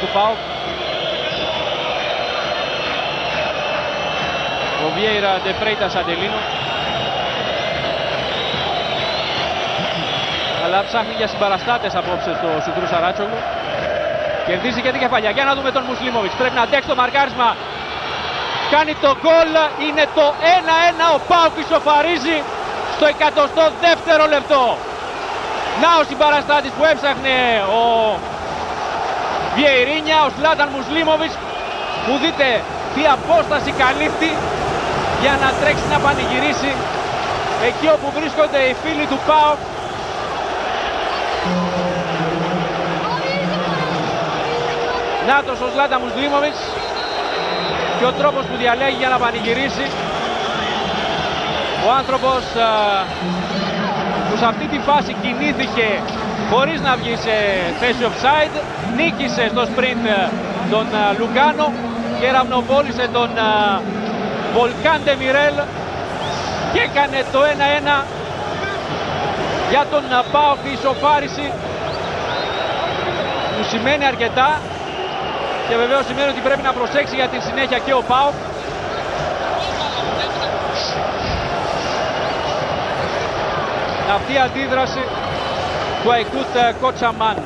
του ΠΑΟΚ. Ο Βιέιρα Ντεπρέιτα Σαντελίνο. Αλλά ψάχνει για συμπαραστάτες απόψε στο Σουντρού Σαράτσογλου. Κερδίζει και την κεφαλιά. Για να δούμε τον Μουσλίμοβιτς. Πρέπει να αντέξει το μαρκάρισμα. Κάνει το γκολ. Είναι το 1-1. Ο ΠΑΟΚ ισοφαρίζει στο 102ο λεπτό. Να ο συμπαραστάτης που έψαχνε ο Βιεϊρίνια, ο Σλάταν Μουσλίμοβιτς, που δείτε τι απόσταση καλύπτει για να τρέξει να πανηγυρίσει εκεί όπου βρίσκονται οι φίλοι του ΠΑΟΚ. Νάτος ο Σλάταν Μουσλίμοβιτς και ο τρόπος που διαλέγει για να πανηγυρίσει. Ο άνθρωπος που σε αυτή τη φάση κινήθηκε χωρίς να βγει σε θέση offside, νίκησε στο sprint τον Λουγκάνο και ραυνοβόλησε τον Βολκάν Ντεμιρέλ και έκανε το 1-1 για τον ΠΑΟΚ. Η ισοφάριση που σημαίνει αρκετά και βεβαίως σημαίνει ότι πρέπει να προσέξει για την συνέχεια και ο ΠΑΟΚ. Αυτή η αντίδραση του Αϊκούτ Κοτσαμάν.